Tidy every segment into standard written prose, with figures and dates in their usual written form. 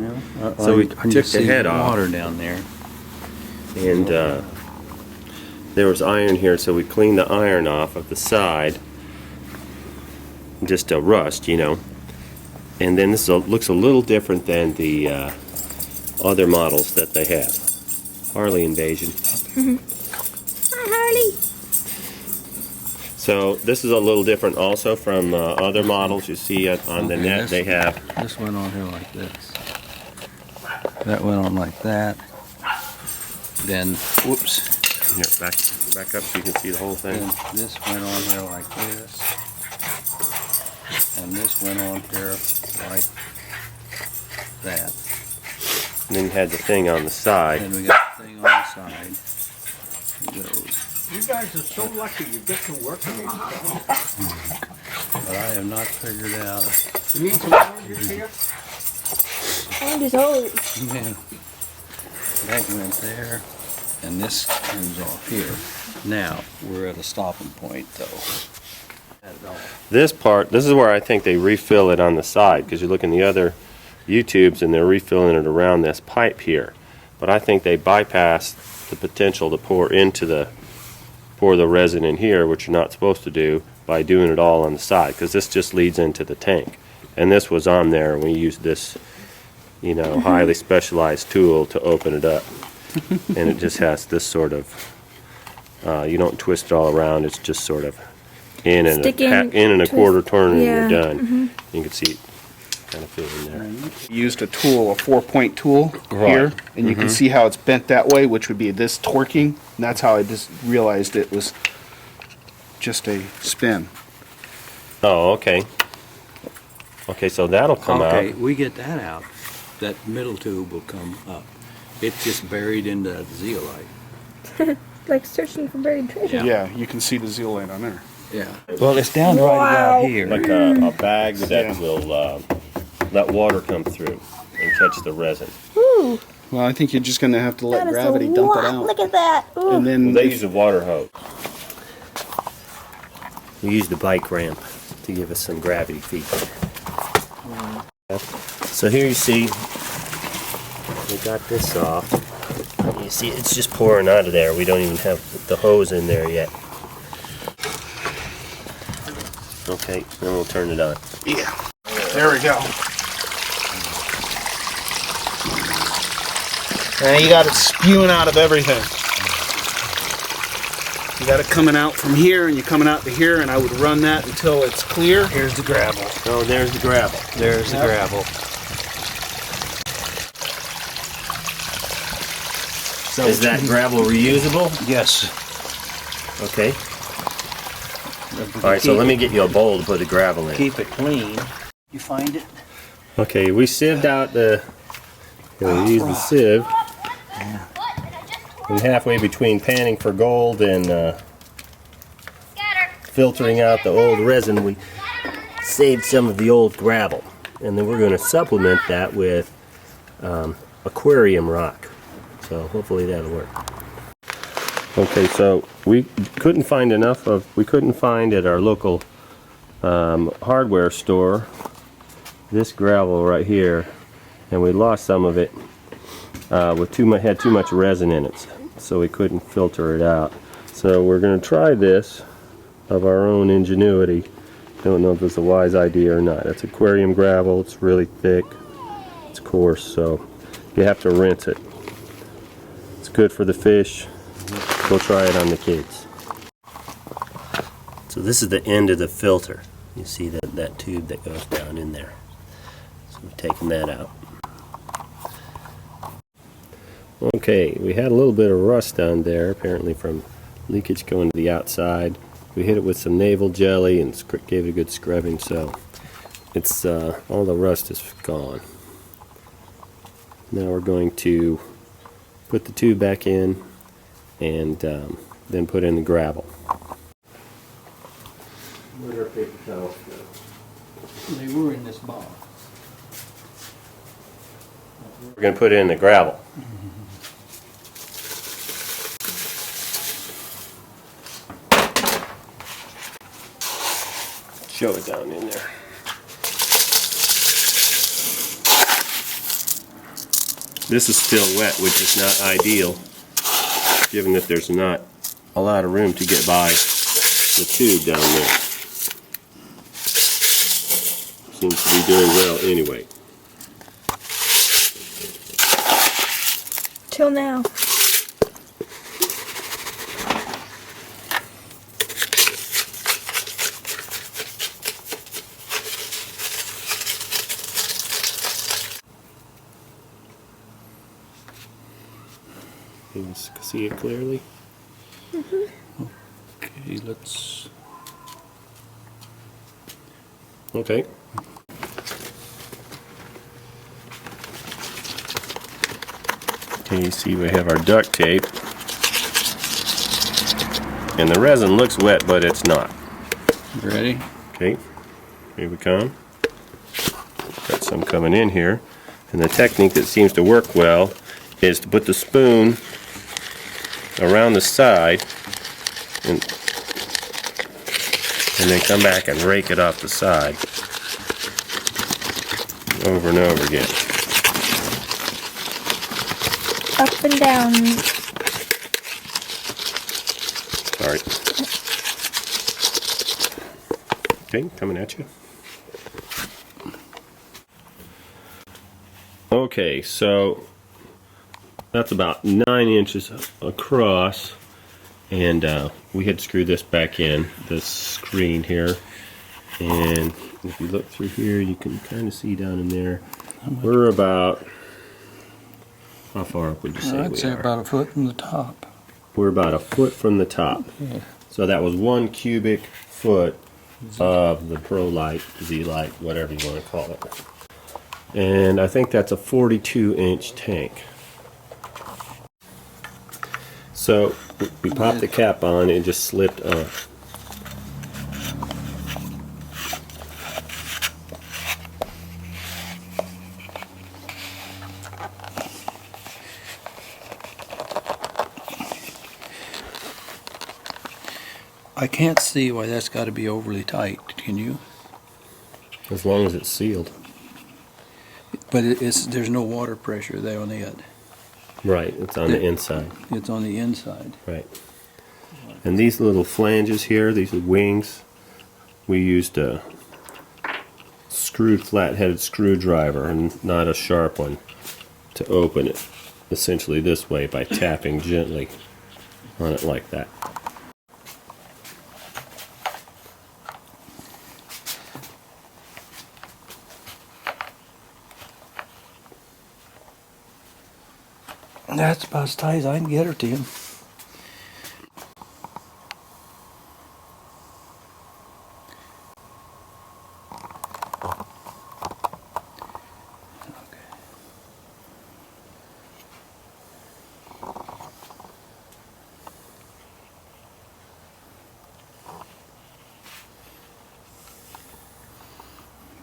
know. So we took the head off. Water down there. And there was iron here, so we cleaned the iron off of the side, just a rust, you know. And then this looks a little different than the other models that they have. Harley Invasion. Hi, Harley. So this is a little different also from other models you see on the net. They have. This went on here like this. That went on like that. Then, whoops. Here, back up so you can see the whole thing. Then this went on here like this. And this went on here like that. And then you had the thing on the side. And we got the thing on the side. It goes. You guys are so lucky you get to work on these. But I have not figured out. You need some oranges here? Orange is old. Yeah. That went there. And this comes off here. Now, we're at a stopping point though. This part, this is where I think they refill it on the side, because you look in the other U-tubes and they're refilling it around this pipe here. But I think they bypass the potential to pour the resin in here, which you're not supposed to do, by doing it all on the side, because this just leads into the tank. And this was on there, and we used this, you know, highly specialized tool to open it up. And it just has this sort of, you don't twist it all around, it's just sort of in and a quarter turn, and you're done. You can see it kind of fit in there. Used a tool, a 4-point tool here, and you can see how it's bent that way, which would be this torquing. And that's how I just realized it was just a spin. Oh, okay. Okay, so that'll come out. Okay, we get that out. That middle tube will come up. It's just buried into the zeolite. Like searching for buried treasure. Yeah, you can see the zeolite on there. Yeah. Well, it's down right about here. Like a bag that will let water come through and catch the resin. Ooh, Well, I think you're just going to have to let that is gravity a dump lot. it out. Look at that. Ooh. And then They use a water hose. We used the bike ramp to give us some gravity feedback. So here you see, we got this off. You see, it's just pouring out of there. We don't even have the hose in there yet. Okay, then we'll turn it on. yeah, there we go. Now you got it spewing out of everything. You got it coming out from here, and you're coming out to here, and I would run that until it's clear. Here's the gravel. Oh, there's the gravel. There's the gravel. So Is that gravel reusable? Yes. Okay. All right, so let me get you a bowl to put the gravel in. Keep it clean. You find it? Okay, we sieved out the. We used the sieve. And halfway between panning for gold and filtering out the old resin, we saved some of the old gravel. And then we're going to supplement that with aquarium rock. So hopefully that'll work. Okay, so we couldn't find at our local hardware store this gravel right here, and we lost some of it had too much resin in it, so we couldn't filter it out. So we're going to try this of our own ingenuity. Don't know if it's a wise idea or not. It's aquarium gravel. It's really thick. It's coarse, so you have to rinse it. It's good for the fish. We'll try it on the kids. So this is the end of the filter. You see that tube that goes down in there. So we've taken that out. Okay, we had a little bit of rust down there, apparently from leakage going to the outside. We hit it with some navel jelly and gave it a good scrubbing, so it's all the rust is gone. Now we're going to put the tube back in and then put in the gravel. Where our paper towels go? They were in this box. We're going to put in the gravel. Show it down in there. This is still wet, which is not ideal, given that there's not a lot of room to get by the tube down there. Seems to be doing well anyway. Till now. Can you see it clearly? Okay, let's. Okay. Okay, you see we have our duct tape. And the resin looks wet, but it's not. Ready? Okay, here we come. Got some coming in here. And the technique that seems to work well is to put the spoon around the side and then come back and rake it off the side over and over again. Up and down. Sorry. Okay, coming at you. Okay, so that's about 9 inches across, and we had to screw this back in, this screen here. And if you look through here, you can kind of see down in there. We're about, how far up would you say I'd we say are? about a foot from the top. We're about a foot from the top. Yeah. So that was 1 cubic foot of the Pro Light, Z Light, whatever you want to call it. And I think that's a 42-inch tank. So we popped the cap on and it just slipped off. I can't see why that's got to be overly tight. Can you? As long as it's sealed. But there's no water pressure there on it. Right, it's on the inside. It's on the inside. Right. And these little flanges here, these are wings, we used a flat-headed screwdriver and not a sharp one to open it, essentially this way by tapping gently on it like that. That's about as tight as I can get her, Tim.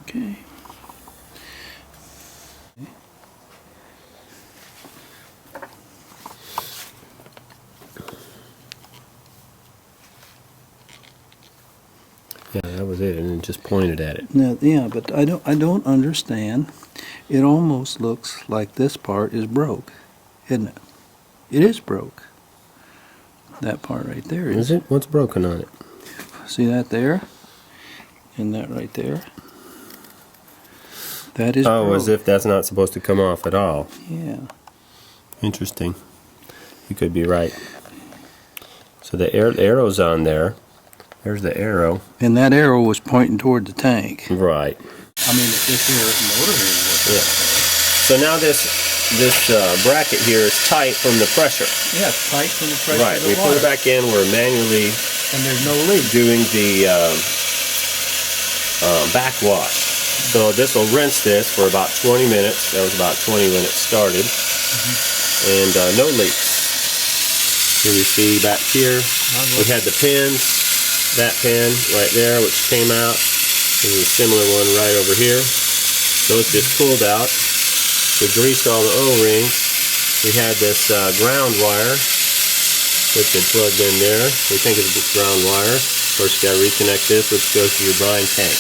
Okay. Yeah, that was it, and it just pointed at it. Now, yeah, but I don't understand. It almost looks like this part is broke, isn't it? It is broke. That part right there Is it? What's broken on it? See that there? And that right there? That is Oh, broke. as if that's not supposed to come off at all. Yeah. Interesting. You could be right. So the arrow's on there. There's the arrow. And that arrow was pointing toward the tank. Right. I mean, this here motor is working. Yeah. So now this bracket here is tight from the pressure. Yeah, it's tight from the pressure Right. of the We put water. it back in. We're manually And there's no leak. doing the backwash. So this will rinse this for about 20 minutes. That was about 20 when it started. And no leaks. Here we see back here, we had the pins. That pin right there, which came out. There's a similar one right over here. Those just pulled out. We greased all the O-rings. We had this ground wire, which had plugged in there. We think it's ground wire. Of course, you got to reconnect this, which goes to your brine tank.